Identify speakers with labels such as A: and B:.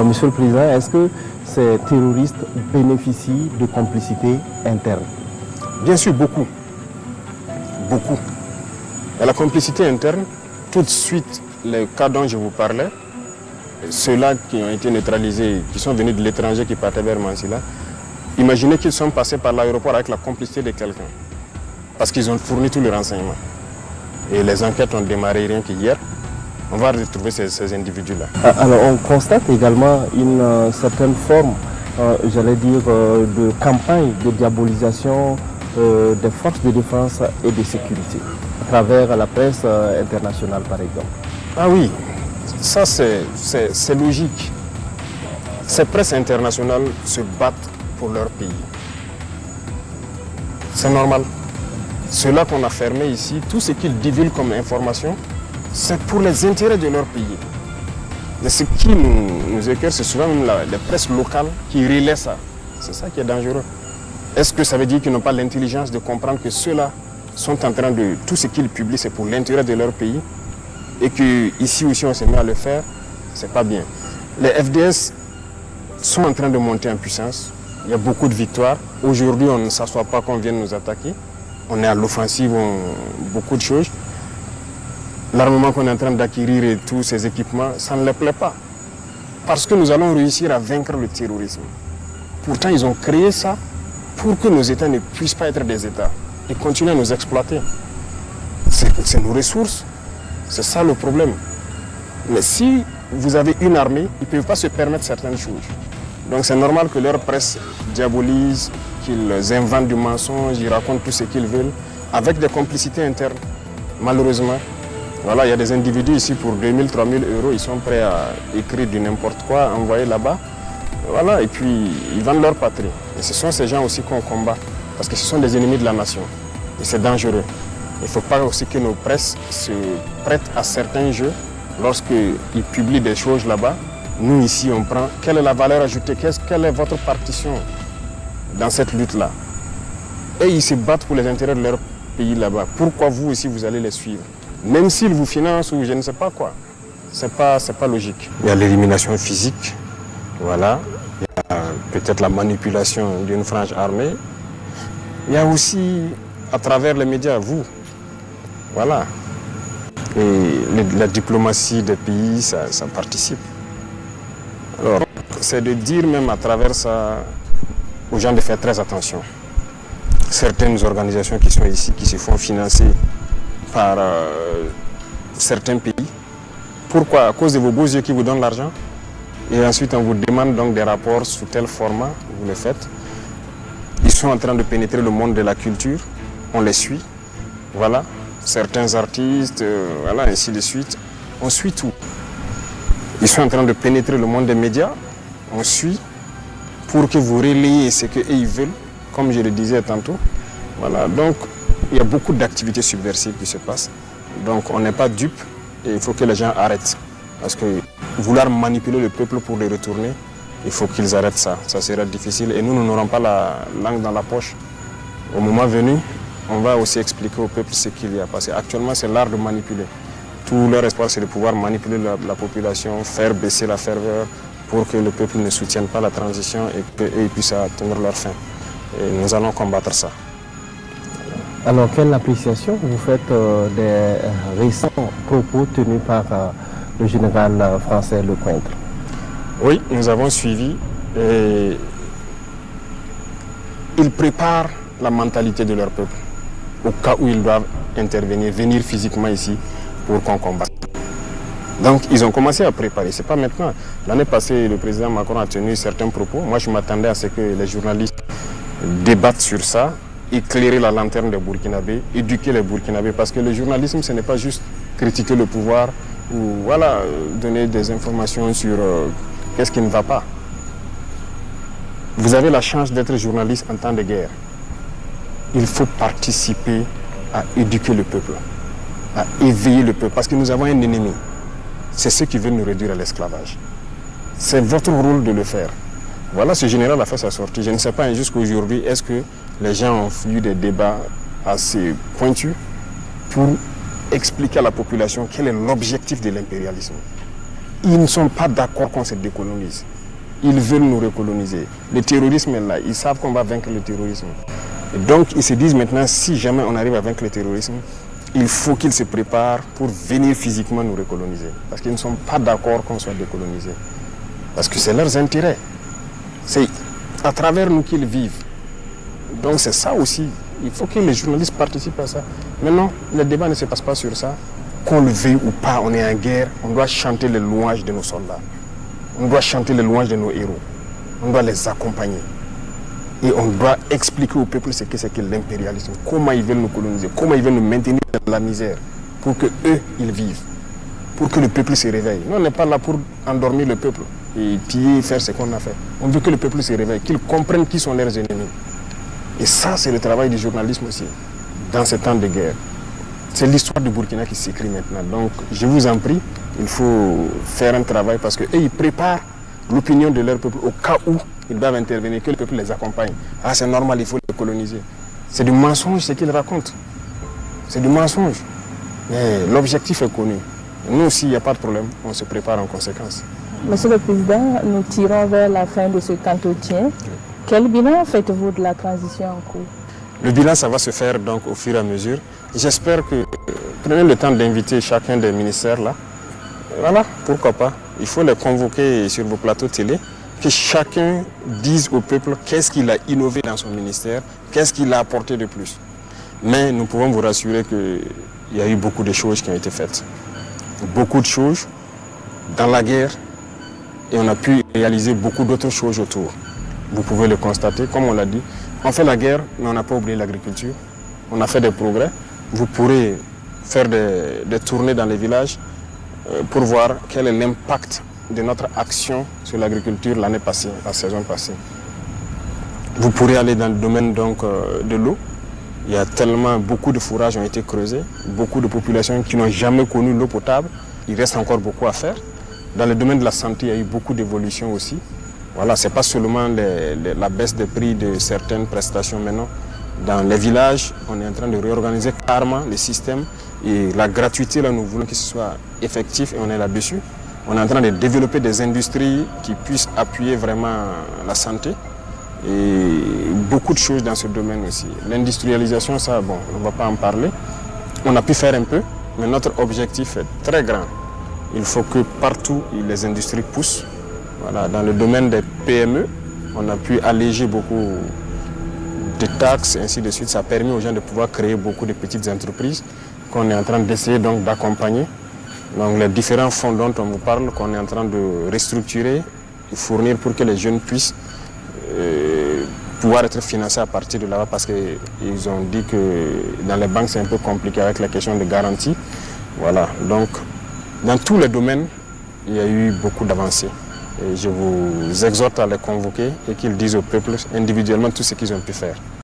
A: Monsieur le Président, est-ce que ces terroristes bénéficient de complicité interne?
B: Bien sûr, beaucoup. Beaucoup. Et la complicité interne, tout de suite, les cas dont je vous parlais, ceux-là qui ont été neutralisés, qui sont venus de l'étranger, qui partaient vers Mansilla, imaginez qu'ils sont passés par l'aéroport avec la complicité de quelqu'un. Parce qu'ils ont fourni tous les renseignements. Et les enquêtes ont démarré rien qu'hier. On va retrouver ces individus-là.
A: Alors on constate également une certaine forme, j'allais dire, de campagne de diabolisation des forces de défense et de sécurité, à travers la presse internationale par exemple.
B: Ah oui, ça c'est logique. Ces presses internationales se battent pour leur pays. C'est normal. Ceux-là qu'on a fermés ici, tout ce qu'ils divulguent comme information, c'est pour les intérêts de leur pays. Mais ce qui nous écœure, c'est souvent même les presses locales qui relaient ça. C'est ça qui est dangereux. Est-ce que ça veut dire qu'ils n'ont pas l'intelligence de comprendre que ceux-là sont en train de... Tout ce qu'ils publient, c'est pour l'intérêt de leur pays et qu'ici aussi on se met à le faire, c'est pas bien. Les FDS sont en train de monter en puissance. Il y a beaucoup de victoires. Aujourd'hui, on ne s'assoit pas qu'on vienne nous attaquer. On est à l'offensive, beaucoup de choses. L'armement qu'on est en train d'acquérir et tous ces équipements, ça ne les plaît pas. Parce que nous allons réussir à vaincre le terrorisme. Pourtant, ils ont créé ça pour que nos États ne puissent pas être des États et continuer à nous exploiter. C'est nos ressources. C'est ça le problème. Mais si vous avez une armée, ils ne peuvent pas se permettre certaines choses. Donc c'est normal que leur presse diabolise, qu'ils inventent du mensonge, ils racontent tout ce qu'ils veulent, avec des complicités internes, malheureusement. Voilà, il y a des individus ici pour 2000, 3000 euros, ils sont prêts à écrire du n'importe quoi, envoyer là-bas. Voilà, et puis ils vendent leur patrie. Et ce sont ces gens aussi qu'on combat, parce que ce sont des ennemis de la nation. Et c'est dangereux. Il ne faut pas aussi que nos presses se prêtent à certains jeux lorsqu'ils publient des choses là-bas. Nous ici, on prend quelle est la valeur ajoutée, quelle est votre partition dans cette lutte-là. Et ils se battent pour les intérêts de leur pays là-bas. Pourquoi vous aussi, vous allez les suivre? Même s'ils vous financent ou je ne sais pas quoi. C'est pas logique. Il y a l'élimination physique, voilà. Il y a peut-être la manipulation d'une frange armée. Il y a aussi, à travers les médias, vous. Voilà. Et la diplomatie des pays, ça participe. Alors, c'est de dire même à travers ça aux gens de faire très attention. Certaines organisations qui sont ici, qui se font financer par certains pays. Pourquoi? À cause de vos beaux yeux qui vous donnent l'argent. Et ensuite, on vous demande donc des rapports sous tel format, vous le faites. Ils sont en train de pénétrer le monde de la culture. On les suit. Voilà. Certains artistes, voilà, ainsi de suite. On suit tout. Ils sont en train de pénétrer le monde des médias. On suit pour que vous relayez ce qu'ils veulent, comme je le disais tantôt. Voilà. Donc, il y a beaucoup d'activités subversives qui se passent. Donc, on n'est pas dupe et il faut que les gens arrêtent. Parce que vouloir manipuler le peuple pour le retourner, il faut qu'ils arrêtent ça. Ça sera difficile et nous n'aurons pas la langue dans la poche. Au moment venu, on va aussi expliquer au peuple ce qu'il y a. Parce qu'actuellement, c'est l'art de manipuler. Tout leur espoir, c'est de pouvoir manipuler la population, faire baisser la ferveur pour que le peuple ne soutienne pas la transition et qu'ils puissent atteindre leur fin. Et nous allons combattre ça.
A: Alors, quelle appréciation vous faites des récents propos tenus par le général français Lecointre?
B: Oui, nous avons suivi et ils préparent la mentalité de leur peuple au cas où ils doivent intervenir, venir physiquement ici pour qu'on combatte. Donc, ils ont commencé à préparer, ce n'est pas maintenant. L'année passée, le président Macron a tenu certains propos. Moi, je m'attendais à ce que les journalistes débattent sur ça, éclairer la lanterne des Burkinabés, éduquer les Burkinabés, parce que le journalisme, ce n'est pas juste critiquer le pouvoir ou voilà, donner des informations sur qu'est-ce qui ne va pas. Vous avez la chance d'être journaliste en temps de guerre. Il faut participer à éduquer le peuple, à éveiller le peuple, parce que nous avons un ennemi. C'est ceux qui veulent nous réduire à l'esclavage. C'est votre rôle de le faire. Voilà, ce général a fait sa sortie. Je ne sais pas jusqu'à aujourd'hui, est-ce que les gens ont eu des débats assez pointus pour expliquer à la population quel est l'objectif de l'impérialisme. ils ne sont pas d'accord qu'on se décolonise. Ils veulent nous recoloniser. Le terrorisme est là, ils savent qu'on va vaincre le terrorisme. Et donc ils se disent maintenant, si jamais on arrive à vaincre le terrorisme, il faut qu'ils se préparent pour venir physiquement nous recoloniser. Parce qu'ils ne sont pas d'accord qu'on soit décolonisé. Parce que c'est leurs intérêts. C'est à travers nous qu'ils vivent. Donc c'est ça aussi. Il faut que les journalistes participent à ça. Maintenant, le débat ne se passe pas sur ça. Qu'on le veuille ou pas, on est en guerre. On doit chanter les louanges de nos soldats. On doit chanter les louanges de nos héros. On doit les accompagner. Et on doit expliquer au peuple ce que c'est que l'impérialisme. Comment ils veulent nous coloniser. Comment ils veulent nous maintenir dans la misère. Pour que eux, ils vivent. Pour que le peuple se réveille. Nous, on n'est pas là pour endormir le peuple. Et piller, faire ce qu'on a fait. On veut que le peuple se réveille. Qu'ils comprennent qui sont leurs ennemis. Et ça, c'est le travail du journalisme aussi. Dans ces temps de guerre. C'est l'histoire du Burkina qui s'écrit maintenant. Donc, je vous en prie, il faut faire un travail parce qu'eux, ils préparent l'opinion de leur peuple au cas où ils doivent intervenir, que le peuple les accompagne. Ah, c'est normal, il faut les coloniser. C'est du mensonge ce qu'ils racontent. C'est du mensonge. Mais l'objectif est connu. Nous aussi, il n'y a pas de problème. On se prépare en conséquence.
C: Monsieur le Président, nous tirons vers la fin de cet entretien. Quel bilan faites-vous de la transition en cours?
B: Le bilan, ça va se faire donc au fur et à mesure. J'espère que prenez le temps d'inviter chacun des ministères là. Voilà, pourquoi pas. Il faut les convoquer sur vos plateaux télé, que chacun dise au peuple qu'est-ce qu'il a innové dans son ministère, qu'est-ce qu'il a apporté de plus. Mais nous pouvons vous rassurer qu'il y a eu beaucoup de choses qui ont été faites. Beaucoup de choses dans la guerre et on a pu réaliser beaucoup d'autres choses autour. Vous pouvez le constater, comme on l'a dit. On fait la guerre, mais on n'a pas oublié l'agriculture. On a fait des progrès. Vous pourrez faire des tournées dans les villages pour voir quel est l'impact de notre action sur l'agriculture l'année passée, la saison passée. Vous pourrez aller dans le domaine donc, de l'eau. Il y a tellement, beaucoup de fourrages ont été creusés, beaucoup de populations qui n'ont jamais connu l'eau potable. Il reste encore beaucoup à faire. Dans le domaine de la santé, il y a eu beaucoup d'évolutions aussi. Voilà, ce n'est pas seulement la baisse des prix de certaines prestations maintenant. Dans les villages, on est en train de réorganiser carrément le système. Et la gratuité, là, nous voulons que ce soit effectif et on est là-dessus. On est en train de développer des industries qui puissent appuyer vraiment la santé. Et beaucoup de choses dans ce domaine aussi. L'industrialisation, ça, bon, on ne va pas en parler. On a pu faire un peu, mais notre objectif est très grand. Il faut que partout, les industries poussent. Voilà, dans le domaine des PME, on a pu alléger beaucoup de taxes, ainsi de suite. Ça a permis aux gens de pouvoir créer beaucoup de petites entreprises qu'on est en train d'essayer donc d'accompagner. Donc les différents fonds dont on vous parle, qu'on est en train de restructurer et fournir pour que les jeunes puissent pouvoir être financés à partir de là-bas parce qu'ils ont dit que dans les banques c'est un peu compliqué avec la question de garantie. Voilà, donc dans tous les domaines, il y a eu beaucoup d'avancées. Et je vous exhorte à les convoquer et qu'ils disent au peuple individuellement tout ce qu'ils ont pu faire.